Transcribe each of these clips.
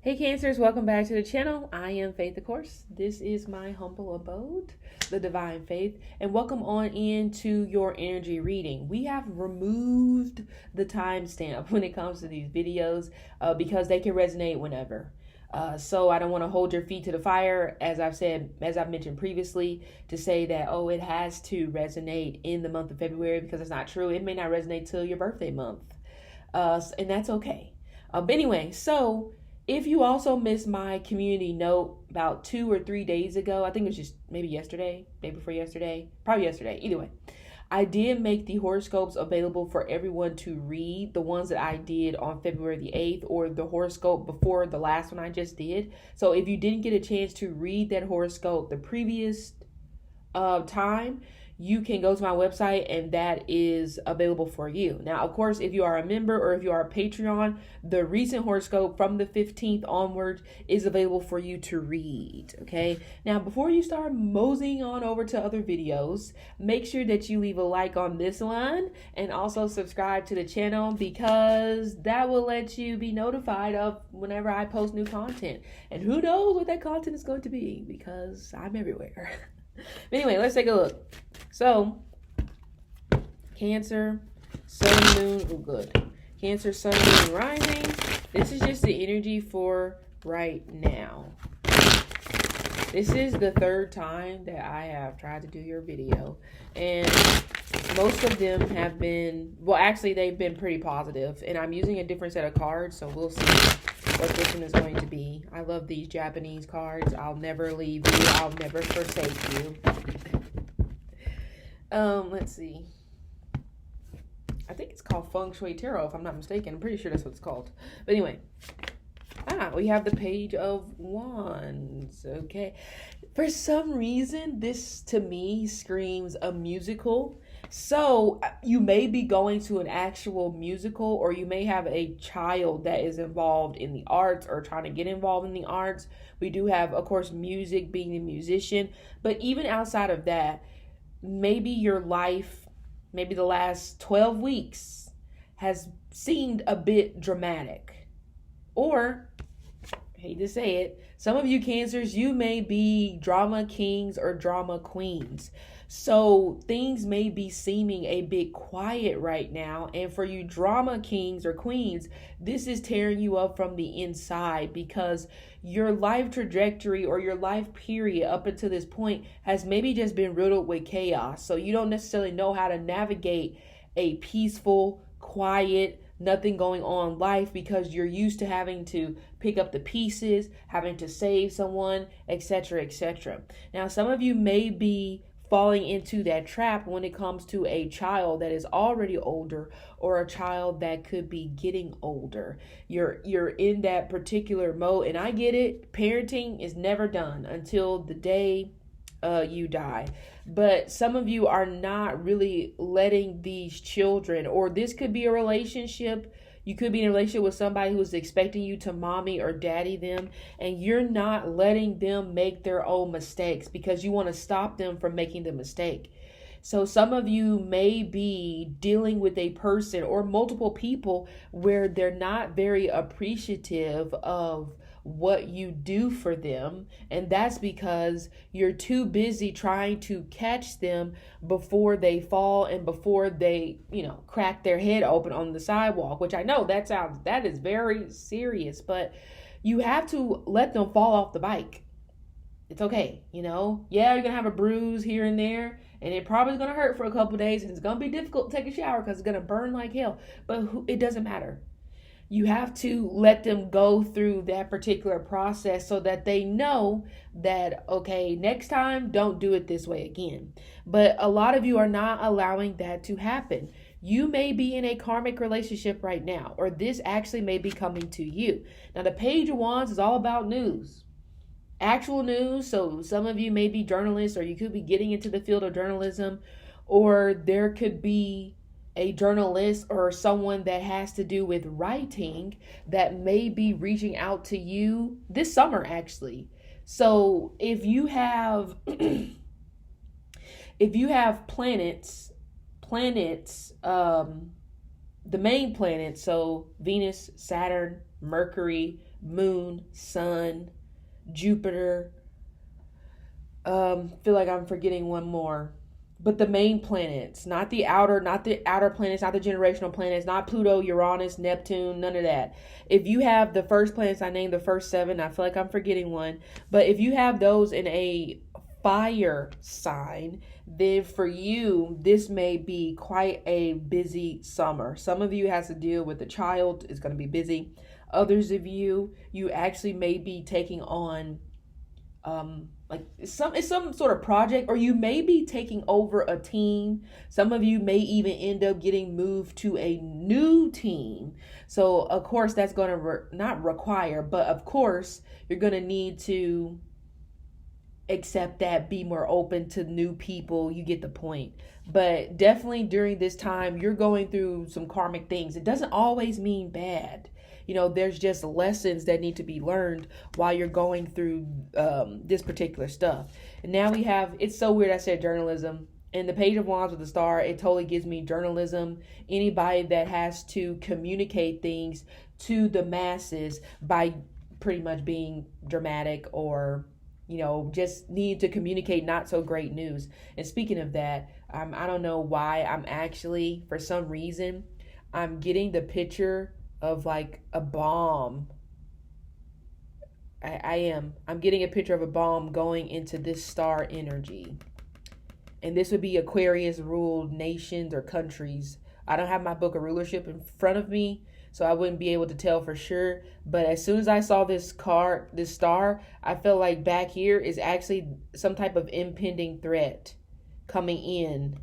Hey Cancers, welcome back to the channel. I am Faith, of course. This is my humble abode, the Divine Faith, and welcome on into your energy reading. We have removed the timestamp when it comes to these videos because they can resonate whenever. So I don't want to hold your feet to the fire, as I've mentioned previously, to say that, oh, it has to resonate in the month of February, because it's not true. It may not resonate till your birthday month, and that's okay. But anyway, so if you also missed my community note about 2 or 3 days ago, I think it was just maybe yesterday, day before yesterday, probably yesterday, either way, I did make the horoscopes available for everyone to read, the ones that I did on February the 8th, or the horoscope before the last one I just did. So if you didn't get a chance to read that horoscope the previous time, you can go to my website and that is available for you. Now, of course, if you are a member or if you are a Patreon, the recent horoscope from the 15th onward is available for you to read. Okay. Now, before you start moseying on over to other videos, make sure that you leave a like on this one and also subscribe to the channel, because that will let you be notified of whenever I post new content. And who knows what that content is going to be, because I'm everywhere. Anyway, let's take a look. So, Cancer, Sun, Moon, oh good. Cancer, Sun, Moon, Rising. This is just the energy for right now. This is the third time that I have tried to do your video, and most of them have been, well, actually, they've been pretty positive, and I'm using a different set of cards, so we'll see what this one is going to be. I love these Japanese cards. I'll never leave you. I'll never forsake you. Let's see. I think it's called Feng Shui Tarot, if I'm not mistaken. I'm pretty sure that's what it's called. But anyway. We have the Page of Wands. Okay. For some reason, this to me screams a musical. So you may be going to an actual musical, or you may have a child that is involved in the arts or trying to get involved in the arts. We do have, of course, music, being a musician. But even outside of that, maybe your life, maybe the last 12 weeks has seemed a bit dramatic. Or, I hate to say it, some of you Cancers, you may be drama kings or drama queens. So things may be seeming a bit quiet right now. And for you drama kings or queens, this is tearing you up from the inside, because your life trajectory or your life period up until this point has maybe just been riddled with chaos. So you don't necessarily know how to navigate a peaceful, quiet, nothing going on life, because you're used to having to pick up the pieces, having to save someone, etc., etc. Now, some of you may be falling into that trap when it comes to a child that is already older, or a child that could be getting older. You're in that particular mode, and I get it. Parenting is never done until the day you die. But some of you are not really letting these children, or this could be a relationship. You could be in a relationship with somebody who's expecting you to mommy or daddy them, and you're not letting them make their own mistakes because you want to stop them from making the mistake. So some of you may be dealing with a person or multiple people where they're not very appreciative of what you do for them, and that's because you're too busy trying to catch them before they fall and before they, crack their head open on the sidewalk, which I know that is very serious, but you have to let them fall off the bike. It's okay, yeah, you're gonna have a bruise here and there, and it probably is gonna hurt for a couple days, and it's gonna be difficult to take a shower because it's gonna burn like hell, but it doesn't matter. You have to let them go through that particular process so that they know that, okay, next time, don't do it this way again. But a lot of you are not allowing that to happen. You may be in a karmic relationship right now, or this actually may be coming to you. Now, the Page of Wands is all about news, actual news. So some of you may be journalists, or you could be getting into the field of journalism, or there could be a journalist or someone that has to do with writing that may be reaching out to you this summer, actually. So if you have planets, the main planets, so Venus, Saturn, Mercury, moon, sun, Jupiter. Feel like I'm forgetting one more. But the main planets, not the outer planets, not the generational planets, not Pluto, Uranus, Neptune, none of that. If you have the first planets, I named the first 7, I feel like I'm forgetting one. But if you have those in a fire sign, then for you, this may be quite a busy summer. Some of you has to deal with a child, it's going to be busy. Others of you actually may be taking on like some sort of project, or you may be taking over a team. Some of you may even end up getting moved to a new team. So of course that's going to not require, but of course you're going to need to accept that, be more open to new people. You get the point. But definitely during this time, you're going through some karmic things. It doesn't always mean bad. There's just lessons that need to be learned while you're going through this particular stuff. And now we have, it's so weird I said journalism. And the Page of Wands with the star, it totally gives me journalism. Anybody that has to communicate things to the masses by pretty much being dramatic or, just need to communicate not so great news. And speaking of that, I don't know why I'm actually, for some reason, I'm getting the picture of like a bomb. I'm getting a picture of a bomb going into this star energy. And this would be Aquarius ruled nations or countries. I don't have my book of rulership in front of me, so I wouldn't be able to tell for sure. But as soon as I saw this star, I felt like back here is actually some type of impending threat coming in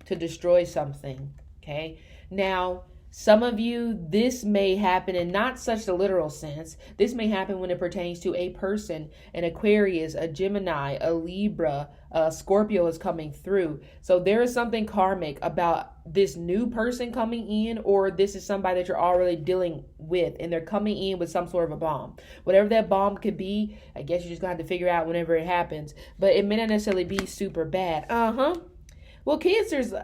to destroy something. Okay. Now, some of you, this may happen in not such the literal sense. This may happen when it pertains to a person, an Aquarius, a Gemini, a Libra, a Scorpio is coming through. So there is something karmic about this new person coming in, or this is somebody that you're already dealing with and they're coming in with some sort of a bomb. Whatever that bomb could be, I guess you're just going to have to figure out whenever it happens. But it may not necessarily be super bad. Well, Cancers,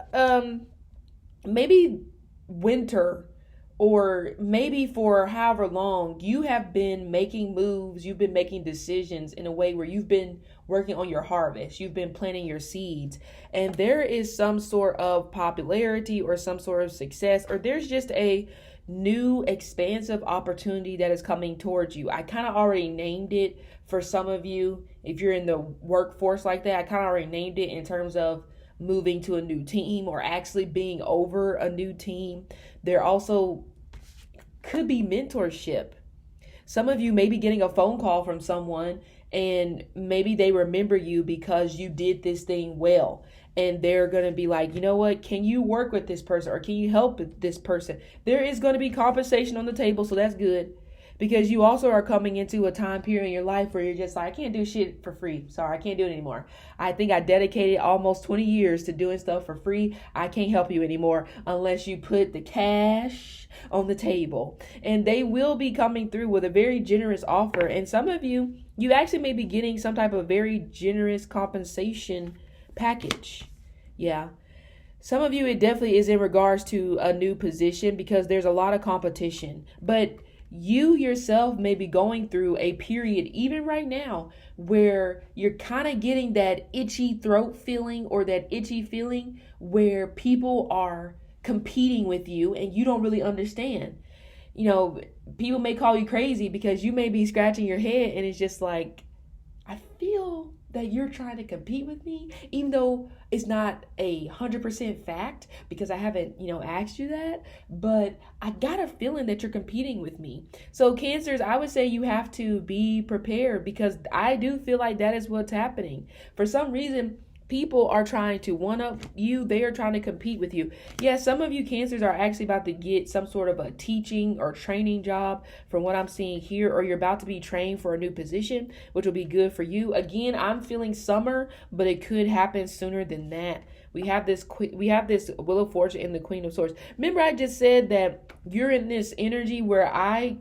maybe winter, or maybe for however long you have been making moves, you've been making decisions in a way where you've been working on your harvest, you've been planting your seeds, and there is some sort of popularity or some sort of success, or there's just a new expansive opportunity that is coming towards you. I kind of already named it for some of you. If you're in the workforce like that, I kind of already named it in terms of moving to a new team or actually being over a new team. There also could be mentorship. Some of you may be getting a phone call from someone and maybe they remember you because you did this thing well. And they're going to be like, you know what, can you work with this person or can you help this person? There is going to be compensation on the table, so that's good. Because you also are coming into a time period in your life where you're just like, I can't do shit for free. Sorry, I can't do it anymore. I think I dedicated almost 20 years to doing stuff for free. I can't help you anymore unless you put the cash on the table. And they will be coming through with a very generous offer. And some of you actually may be getting some type of very generous compensation package. Yeah. Some of you, it definitely is in regards to a new position because there's a lot of competition. But you yourself may be going through a period, even right now, where you're kind of getting that itchy throat feeling or that itchy feeling where people are competing with you and you don't really understand. People may call you crazy because you may be scratching your head and it's just like, I feel that you're trying to compete with me, even though it's not 100% fact because I haven't, asked you that, but I got a feeling that you're competing with me. So Cancers, I would say you have to be prepared because I do feel like that is what's happening. For some reason, people are trying to one-up you. They are trying to compete with you. Yes, some of you Cancers are actually about to get some sort of a teaching or training job from what I'm seeing here, or you're about to be trained for a new position, which will be good for you. Again, I'm feeling summer, but it could happen sooner than that. We have this Wheel of Fortune and the Queen of Swords. Remember I just said that you're in this energy where I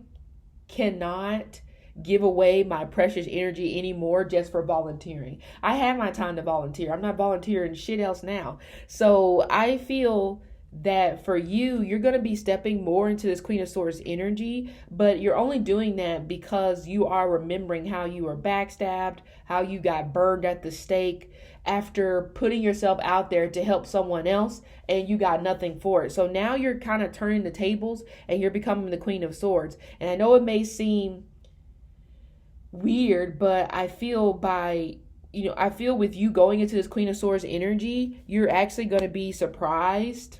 cannot give away my precious energy anymore just for volunteering. I have my time to volunteer. I'm not volunteering shit else now. So I feel that for you, you're going to be stepping more into this Queen of Swords energy, but you're only doing that because you are remembering how you were backstabbed, how you got burned at the stake after putting yourself out there to help someone else and you got nothing for it. So now you're kind of turning the tables and you're becoming the Queen of Swords. And I know it may seem weird, but I feel with you going into this Queen of Swords energy, you're actually going to be surprised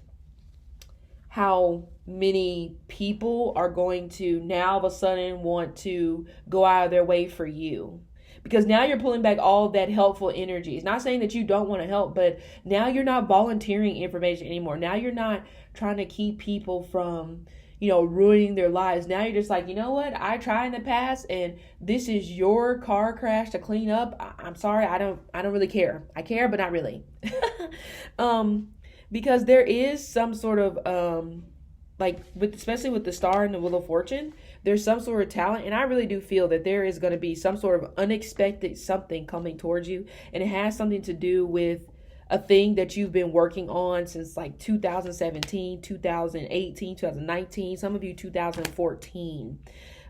how many people are going to now all of a sudden want to go out of their way for you. Because now you're pulling back all that helpful energy. It's not saying that you don't want to help, but now you're not volunteering information anymore. Now you're not trying to keep people from, ruining their lives. Now you're just like, you know what? I tried in the past and this is your car crash to clean up. I'm sorry. I don't really care. I care, but not really. Because there is some sort of, especially with the Star and the Wheel of Fortune, there's some sort of talent. And I really do feel that there is going to be some sort of unexpected something coming towards you. And it has something to do with a thing that you've been working on since like 2017, 2018, 2019, some of you 2014.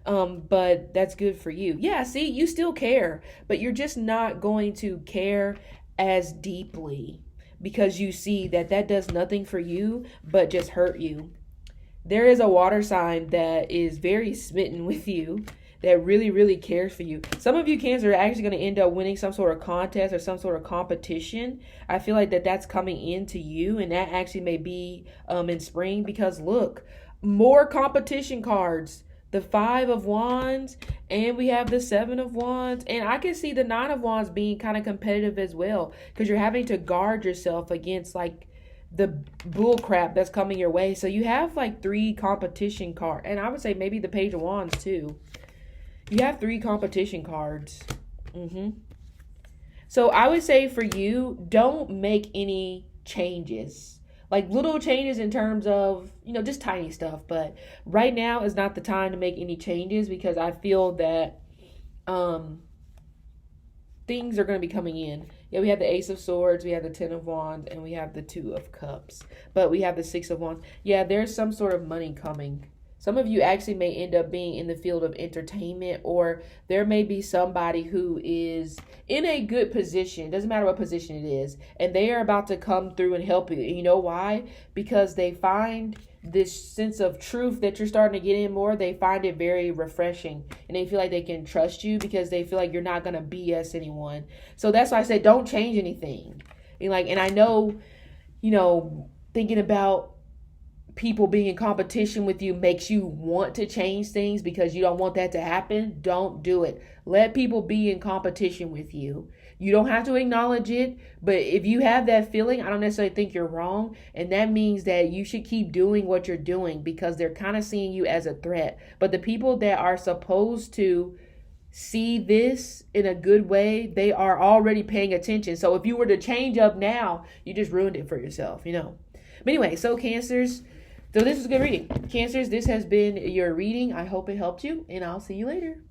But that's good for you. Yeah, see, you still care, but you're just not going to care as deeply because you see that does nothing for you, but just hurt you. There is a water sign that is very smitten with you, that really, really cares for you. Some of you Cancer are actually going to end up winning some sort of contest or some sort of competition. I feel like that's coming into you, and that actually may be in spring, because look, more competition cards. The 5 of Wands, and we have the 7 of Wands, and I can see the 9 of Wands being kind of competitive as well, because you're having to guard yourself against like the bull crap that's coming your way. So you have like 3 competition cards, and I would say maybe the Page of Wands too. You have 3 competition cards. So I would say for you, don't make any changes. Like little changes in terms of, just tiny stuff. But right now is not the time to make any changes, because I feel that things are going to be coming in. Yeah, we have the Ace of Swords, we have the 10 of Wands, and we have the 2 of Cups. But we have the 6 of Wands. Yeah, there's some sort of money coming. Some of you actually may end up being in the field of entertainment, or there may be somebody who is in a good position. Doesn't matter what position it is. And they are about to come through and help you. And you know why? Because they find this sense of truth that you're starting to get in more. They find it very refreshing. And they feel like they can trust you because they feel like you're not going to BS anyone. So that's why I said don't change anything. And I know, thinking about people being in competition with you makes you want to change things because you don't want that to happen. Don't do it. Let people be in competition with you. You don't have to acknowledge it, but if you have that feeling, I don't necessarily think you're wrong, and that means that you should keep doing what you're doing because they're kind of seeing you as a threat. But the people that are supposed to see this in a good way, they are already paying attention. So if you were to change up now, you just ruined it for yourself, But anyway, so Cancers, so this is a good reading. Cancers, this has been your reading. I hope it helped you, and I'll see you later.